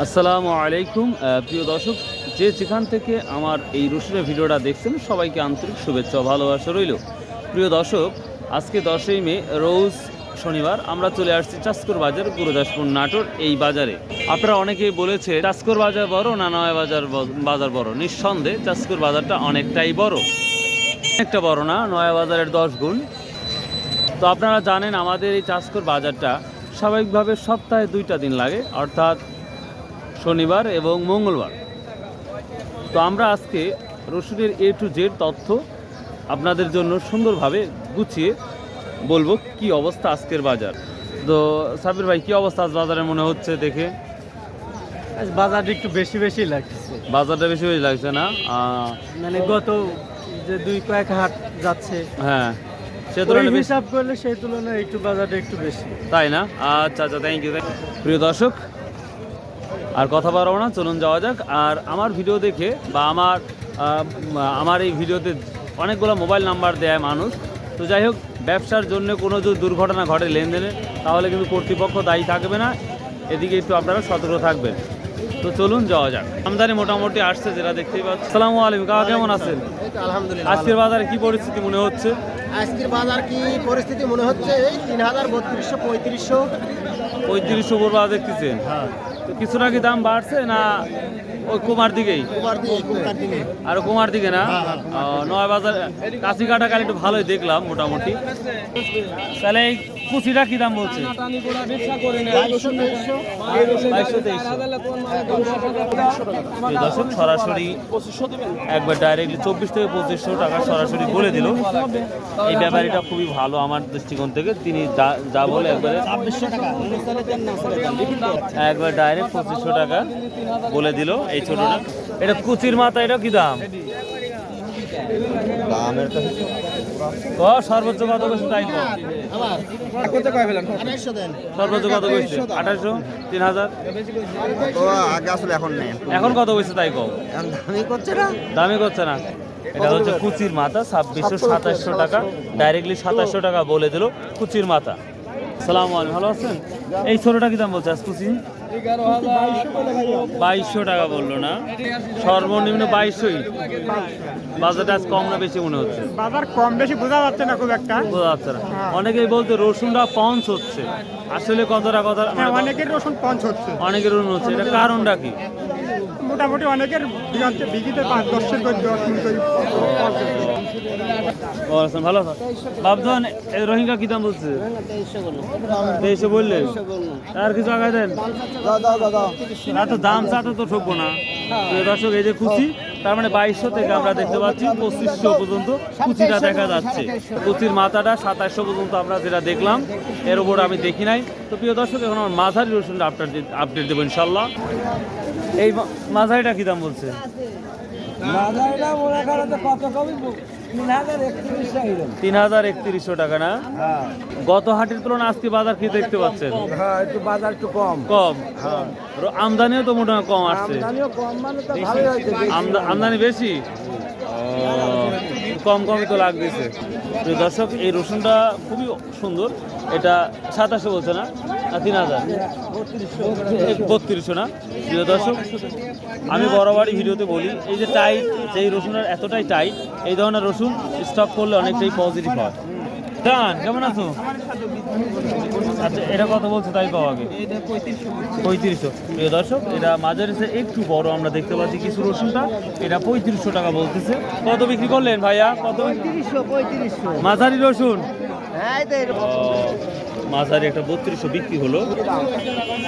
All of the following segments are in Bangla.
আসসালামু আলাইকুম প্রিয় দর্শক, যে যেখান থেকে আমার এই রসুনের ভিডিওটা দেখছেন সবাইকে আন্তরিক শুভেচ্ছা ও ভালোবাসা রইল। প্রিয় দর্শক, আজকে 10ই মে রোজ শনিবার আমরা চলে আসছি চাষকর বাজার, গুরুদাসপুর নাটোর এই বাজারে। আপনারা অনেকেই বলেছে চাষকর বাজার বড় না নয়া বাজার বড়। নিঃসন্দেহে চাষকর বাজারটা অনেকটাই বড়, অনেকটা বড় না, নয়া বাজারের 10 গুণ। তো আপনারা জানেন আমাদের এই চাষকর বাজারটা স্বাভাবিকভাবে সপ্তাহে 2টা দিন লাগে, অর্থাৎ শনিবার এবং মঙ্গলবার। তো আমরা আজকে রসুনের A to Z তথ্য আপনাদের জন্য সুন্দরভাবে গুছিয়ে বলবো কি অবস্থা আজকের বাজার। তো সাবির ভাই, কি অবস্থা আজ বাজারে মনে হচ্ছে দেখে? বাজারটা একটু বেশি লাগছে। বাজারটা বেশি লাগছে না? মানে গত যে কয়েক হাট যাচ্ছে, হ্যাঁ, সে ওই তুলনায় হিসাব করলে সেই তুলনায় একটু বাজারটা একটু বেশি, তাই না? আচ্ছা, থ্যাংক ইউ। প্রিয় দর্শক, আর কথা বাড়াবো না, চলুন যাওয়া যাক। আর আমার ভিডিও দেখে বা আমার এই ভিডিওতে অনেকগুলো মোবাইল নাম্বার দেয় মানুষ। তো যাই হোক, ব্যবসার জন্য কোনো যদি দুর্ঘটনা ঘটে লেনদেনে, তাহলে কিন্তু কর্তৃপক্ষ দায়ী থাকবে না। এদিকে একটু আপনারা সতর্ক থাকবেন। তো চলুন যাওয়া যাক। আমদানি মোটামুটি আসছে, যেটা দেখতেই পাচ্ছি। আসসালামু আলাইকুম কাকা, কেমন আছেন? আলহামদুলিল্লাহ। আজকের বাজারে কি পরিস্থিতি মনে হচ্ছে? আজকের বাজার কি পরিস্থিতি মনে হচ্ছে? এই 3000, 3200, 3500 উপর বাজার দেখতেছেন। তো কিছুটা কি দাম বাড়ছে না ওই কুমার দিকেই? আর কুমার দিকে না? নয় বাজার কাছি কাটা কাল একটু ভালোই দেখলাম মোটামুটি। তাহলে এই কুচিটা কি দাম বলছে? 2200-2300। সরাসরি একবার ডাইরেক্টলি 24 থেকে 2500 টাকা সরাসরি বলে দিল। এই ব্যাপারীটা খুবই ভালো আমার দৃষ্টিকোণ থেকে। তিনি যা বলে একবার ডাইরেক্ট 2500 টাকা বলে দিল। এই ছোটটা, এটা কুচির মাথা, এটা কি দাম? সর্বোচ্চ কত বেশি তাই তো? সর্বোচ্চ কত বেশি? 2800, 3000। এখন কত বেশি তাই কও? দামি করছে না। এটা হচ্ছে কুচির মাথা, 2600-2700 টাকা, ডাইরেক্টলি 2700 টাকা বলে দিল কুচির মাথা। সালাম আলাইকুম, ভালো আছেন? এই ছোটটা কি দাম বলছে আজ কুচি? 2200 টাকা বললো না? সর্বনিম্ন 2200ই। বাজারটা আজ কম না বেশি মনে হচ্ছে? বাজার কম বেশি বোঝা যাচ্ছে না, খুব একটা বোঝা যাচ্ছে না। অনেকেই বলতে রসুনটা পঞ্চ হচ্ছে, আসলে কতটা কথা? অনেকের রসুন পঞ্চ হচ্ছে, অনেকের রসুন হচ্ছে, এটা কারণটা কি? মোটামুটি অনেকের বিঘিতে 5-10 ভালো বাবজান, রোহিঙ্গা কি দাম বলছে? 2300 বললে? আর কিছু আগায় দেন না তো, দাম চাটা তো ঠকবো না। দর্শক, এই যে কুচি, তার মানে 2200 থেকে আমরা দেখতে পাচ্ছি 2500 পর্যন্ত কুচিটা দেখা যাচ্ছে। কুচির মাথাটা 2700 পর্যন্ত আমরা যেটা দেখলাম, এর উপর আমি দেখি নাই। তো প্রিয় দর্শক, এখন আমার মাঝারি রসুনটা আপডেট দেবো ইনশাল্লাহ। এই মাঝারিটা কি দাম বলছে? 3000-3100 টাকা না? গত হাটের তুলনায় আজকে বাজার কি দেখতে পাচ্ছেন? একটু বাজার একটু কম। আমদানিও তো মোটামুটি কম আসছে। আমদানি বেশি, কমই তো লাগতেছে। তো দর্শক, এই রসুনটা খুবই সুন্দর। এটা 2700 বলছে না? 3000, 3200 না? প্রিয় দর্শক, আমি বরাবরই ভিডিওতে বলি, এই যে টাইট, যেই রসুনের এতটাই টাইট, এই ধরনের রসুন স্টক করলে অনেকটাই পজিটিভ হয়। দান, কেমন আছো? আচ্ছা, এটা কত বলছো তাই পাও আগে? 3500। প্রিয় দর্শক, এটা মাঝারি একটু বড় আমরা দেখতে পাচ্ছি কিছু রসুনটা, এটা 3500 টাকা বলতেছে। কত বিক্রি করলেন ভাইয়া? কত? 3500। মাঝারি রসুন মাঝারি একটা 3200 বিক্রি হলো।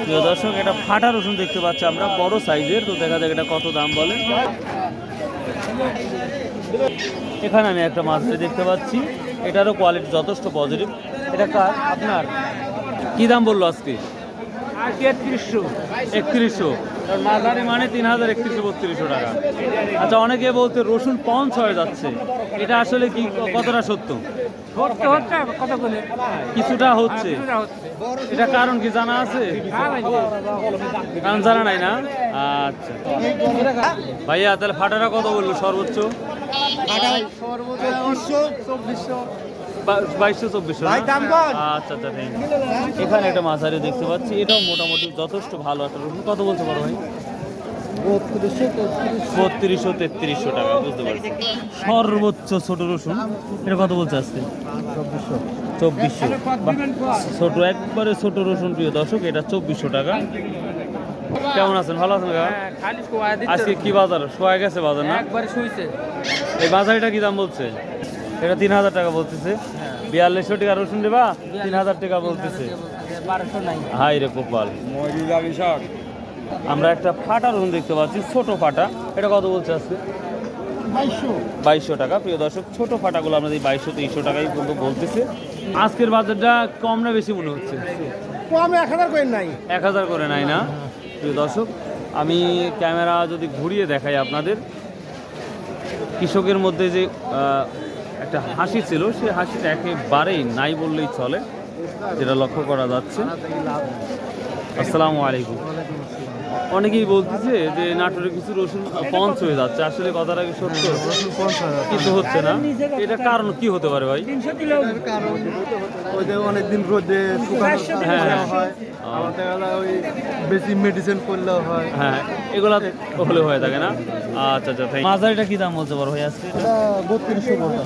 প্রিয় দর্শক, এটা ফাটা রসুন দেখতে পাচ্ছি আমরা, বড় সাইজের। তো দেখা যাক এটা কত দাম বলে। এখানে আমি একটা মাঝারি দেখতে পাচ্ছি, এটারও কোয়ালিটি যথেষ্ট পজিটিভ। এটা কার? আপনার? কি দাম বললো আজকে? 3100। মাঝারি মানে 3000-3100-3200 টাকা। আচ্ছা, অনেকে বলতে রসুন পঞ্চ হয়ে যাচ্ছে, এটা আসলে কি কতটা সত্য? কিছুটা হচ্ছে, এটা কারণ কি জানা আছে? কারণ জানা নাই না? আচ্ছা ভাইয়া, তাহলে ফাটাটা কত বললো সর্বোচ্চ? 2200-2400 ভাই, দাম বল। আচ্ছা আচ্ছা thank you। এখানে একটা মাঝারি দেখতে পাচ্ছি, এটাও মোটামুটি যথেষ্ট ভালো একটা রসুন। কত বলছে বড় ভাই? 3200-3300 টাকা, বুঝতে পারছি। সর্বোচ্চ ছোট রসুন এটা কত বলছে আজকে? 2400। ছোট একবারে ছোট রসুন প্রিয় দর্শক, এটা 2400 টাকা। কেমন আছেন? ভালো আছেন কাকা? আজকে কি বাজার শোয়া গেছে বাজার না? এই বাজারটা কি দাম বলছে? এটা 3000 টাকা বলতেছে। 4200 টাকা রসুন দেবা, 3000 টাকা বলতেছে। হাই রে কপাল। আমরা একটা ফাটা রসুন দেখতে পাচ্ছি, ছোট ফাটা। এটা কত বলছে আজকে? 2200 টাকা। প্রিয় দর্শক, ছোট ফাটাগুলো আমাদের 2200-2300 টাকাই কিন্তু বলতেছে। আজকের বাজারটা কম না বেশি মনে হচ্ছে? কম 1000 করে নাই। 1000 করে নাই না? প্রিয় দর্শক, আমি ক্যামেরা যদি ঘুরিয়ে দেখাই আপনাদের, কৃষকের মধ্যে যে একটা হাসি ছিল, সেই হাসিটা একেবারেই নাই বললেই চলে, যেটা লক্ষ্য করা যাচ্ছে। আসসালামু আলাইকুম। অনেকেই বলতেছে যে নাটোরে কিছু রসুন পঞ্চ হয়ে যাচ্ছে, আসলে কথাটা কি সত্য? কিন্তু হচ্ছে না, এটা কারণ কি হতে পারে ভাই? অনেকদিন রোদে হ্যাঁ হয়, ওই বেশি মেডিসিন করলেও হয়। হ্যাঁ, এগুলা হলে হয়ে থাকে না? আচ্ছা আচ্ছা। মাঝারিটা কি দাম বলতে পারো ভাই আজকে?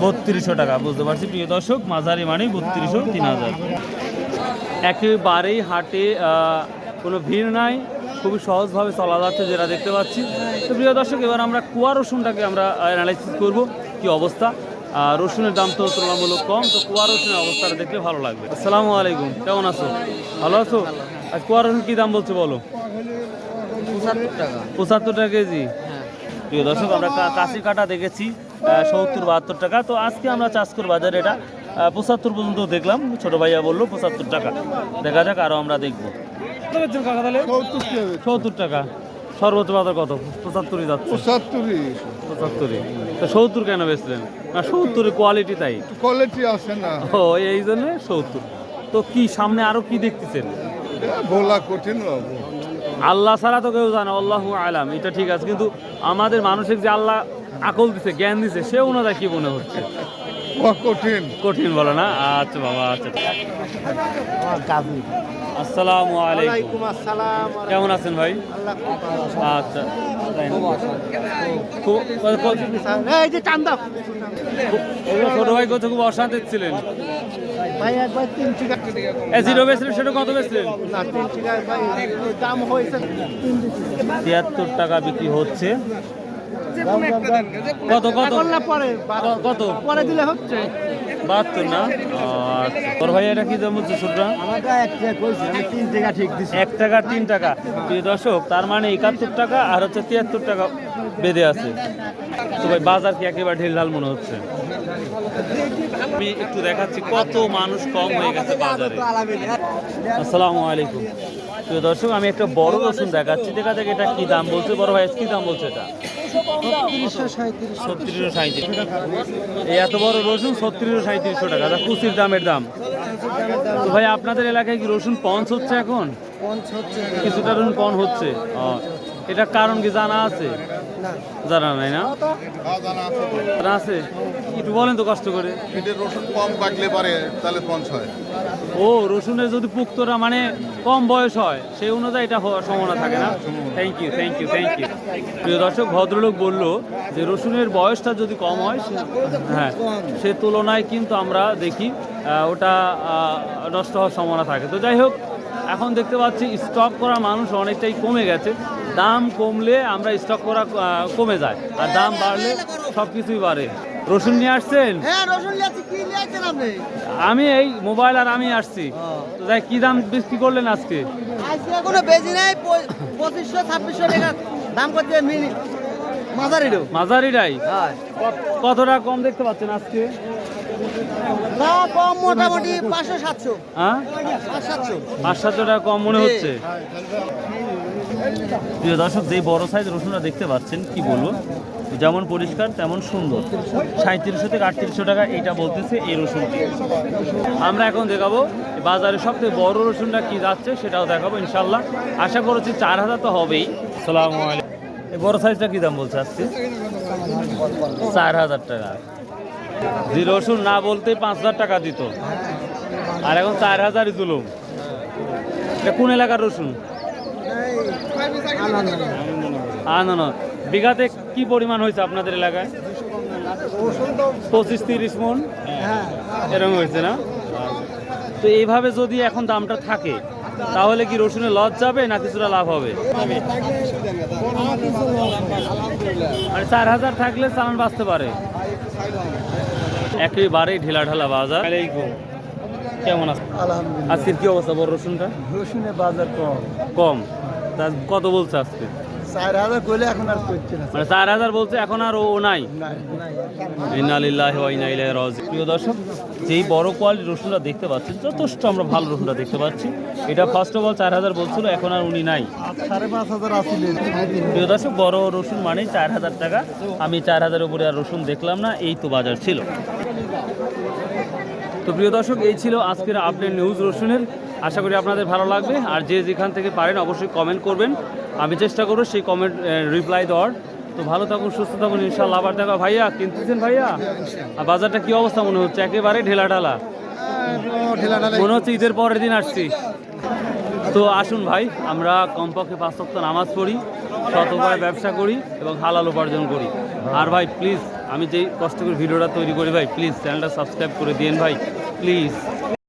3200 টাকা, বুঝতে পারছি। প্রিয় দর্শক, মাঝারি মানে 3200-3000। একেবারেই হাটে কোনো ভিড় নাই, খুবই সহজভাবে চলা যাচ্ছে, যেটা দেখতে পাচ্ছি। তো প্রিয় দর্শক, এবার আমরা কুয়া রসুনটাকে আমরা অ্যানালাইসিস করব, কি অবস্থা। রসুনের দাম তো তুলনামূলক কম, তো কুয়া রসুনের অবস্থাটা দেখলে ভালো লাগবে। আসসালামু আলাইকুম, কেমন আছো? ভালো আছো? আর কুয়া রসুন কী দাম বলছে বলো? 75 টাকা কেজি। প্রিয় দর্শক, আমরা কাশি কাটা দেখেছি 70-72 টাকা। তো আজকে আমরা চাষকর বাজারে এটা 75 পর্যন্ত দেখলাম। ছোট ভাইয়া বললো 75 টাকা। দেখা যাক, আরও আমরা দেখবো। কাকা তাহলে 70 টাকা। সর্বোচ্চ বাজার কত? 75ই যাচ্ছে। 75ই। তো 70 কেন বেচলেন? না 70 কোয়ালিটি, তাই কোয়ালিটি আছে না, ও এই জন্য 70। তো কি সামনে আরো কি দেখতেছেন? বলা কঠিন বাবু। আল্লাহ ছাড়া তো কেউ জানে, আল্লাহু আলাম, এটা ঠিক আছে। কিন্তু আমাদের মানসিক যে আল্লাহ আকল দিছে, জ্ঞান দিছে, সে অনুযায়ী কি মনে হচ্ছে? কঠিন। কঠিন বলো না? আচ্ছা বাবা, আচ্ছা। আসসালামু আলাইকুম। আসসালাম। কেমন আছেন ভাই? আচ্ছা, এই যে চান্দা ছোট ভাই কত খুব অশান্তি ছিলেন। ভাই, একবার 3 টাকা জিরো বেচলেন, সেটা কত বেচলেন? না 3 টাকা ভাই, দাম হয়েছে 73 টাকা বিক্রি হচ্ছে। কত কত না পরে কত পরে দিলে হচ্ছে 72 না? আচ্ছা, তোর ভাই এটা কি দাম হচ্ছে ছোটটা? আমাকে 1 টাকা কইছি, আমি 3 টাকা ঠিক দিছি। 1 টাকা 3 টাকা। প্রিয় দর্শক, তার মানে 71 টাকা আর হচ্ছে 73 টাকা বেঁধে আছে। তো ভাই, বাজার কি একেবারে ঢিলঢাল মনে হচ্ছে? আমি একটু দেখাচ্ছি কত মানুষ কম হয়ে গেছে বাজারে। আসসালামু আলাইকুম। প্রিয় দর্শক, আমি একটা বড় রসুন দেখাচ্ছি, দেখা যাক এটা কি দাম বলছে। বড় ভাই কি দাম বলছে? এটা 3637 টাকা। এই এত বড় রসুন 3637 টাকা, এটা কুচির দামের দাম। তো ভাই, আপনাদের এলাকায় কি রসুন পঞ্চ হচ্ছে এখন? কিছুটা রসুন পণ হচ্ছে। এটা কারণ কি জানা আছে? জানা নাই না? জানা আছে, একটু বলেন তো কষ্ট করে। এদের রসুন কম পাকলে পারে তাহলে 5 হয়। ও, রসুনের যদি পুক্তরা মানে কম বয়স হয়, সেই অনুযায়ী এটা হওয়ার সম্ভাবনা থাকে না? Thank you, thank you, thank you. প্রিয় দর্শক, ভদ্রলোক বললো যে রসুনের বয়সটা যদি কম হয়, হ্যাঁ, সে তুলনায় কিন্তু আমরা দেখি ওটা নষ্ট হওয়ার সম্ভাবনা থাকে। তো যাই হোক, এখন দেখতে পাচ্ছি স্টক করা মানুষ অনেকটাই কমে গেছে। দাম কমলে আমরা স্টক করা কমে যায়, আর দাম বাড়লে সব কিছুই বাড়ে। রসুন নিয়ে আসছেন? হ্যাঁ, রসুন লিয়াছি। কি লিয়াছেন আপনি? আমি এই মোবাইল আর আমি আসছি। তো যাই, কি দাম বিক্রি করলেন আজকে? আজকে কোনো বেশি নাই, 2500-2600 টাকা দাম করতে মাঝারিরও। মাঝারিটাই হ্যাঁ, কত টাকা কম দেখতে পাচ্ছেন আজকে? না কম, মোটামুটি 500-700। হ্যাঁ, 500-700। 500-700 টাকা কম মনে হচ্ছে। প্রিয় দর্শক, যেই বড় সাইজ রসুনটা দেখতে পাচ্ছেন, কি বলবো, যেমন পরিষ্কার তেমন সুন্দর। 3700 থেকে 3800 টাকা এইটা বলতেছে এই রসুন। আমরা এখন দেখাবো বাজারে সবথেকে বড় রসুনটা কি যাচ্ছে, সেটাও দেখাবো ইনশাল্লাহ। আশা করছি 4000 তো হবেই। আসসালামু আলাইকুম। এই বড় সাইজটা কি দাম বলছে আজকে? 4000 টাকা। যে রসুন না বলতেই 5,000 টাকা দিত, আর এখন 4,000ই জুলুম। এটা কোন এলাকার রসুন? না, বিঘাতে কি পরিমাণ হয়েছে আপনাদের এলাকায়? 25-30 মন এরকম হয়েছে না? তো এইভাবে যদি এখন দামটা থাকে তাহলে কি রসুনে লস যাবে না কিছুটা লাভ হবে? মানে 4,000 থাকলে চালান বাঁচতে পারে। একেবারেই ঢিলাঢালা বাজার। কেমন আছে আলহামদুলিল্লাহ। আজকের কি অবস্থা বড় রসুনটা? রসুনের বাজার কম, কম। তা কত বলছে আজকে? 4,000 করলে এখন আর করছে না। মানে 4,000 বলছে, এখন আর ও নাই। ইন্না লিল্লাহি ওয়া ইন্না ইলাইহি রাজিউন। প্রিয় দর্শক, যেই বড় কোয়ালিটির রসুনটা দেখতে পাচ্ছেন, যথেষ্ট আমরা ভালো রসুনটা দেখতে পাচ্ছি। এটা ফার্স্ট অফ অল 4,000 বলছিল, এখন আর উনি নাই। 5,500 আসলে। প্রিয় দর্শক, বড় রসুন মানেই 4,000 টাকা। আমি 4,000 উপরে আর রসুন দেখলাম না, এই তো বাজার ছিল। তো প্রিয় দর্শক, এই ছিল আজকের আপডেট নিউজ রসুনের। আশা করি আপনাদের ভালো লাগবে। আর যে যেখান থেকে পারেন অবশ্যই কমেন্ট করবেন, আমি চেষ্টা করবো সেই কমেন্ট রিপ্লাই দেওয়ার। তো ভালো থাকুন, সুস্থ থাকুন, ইনশাল্লাহ আবার দেখা। ভাইয়া কিনতেছেন ভাইয়া? আর বাজারটা কি অবস্থা মনে হচ্ছে? একেবারে ঢেলাঢালা মনে হচ্ছে ঈদের পরের দিন আসছি। তো আসুন ভাই, আমরা কমপক্ষে 5 ওয়াক্ত নামাজ পড়ি, সৎ উপায়ে ব্যবসা করি এবং হালাল উপার্জন করি। আর ভাই প্লিজ, আমি যেই কষ্ট করে ভিডিওটা তৈরি করি ভাই, প্লিজ চ্যানেলটা সাবস্ক্রাইব করে দিন ভাই, প্লিজ।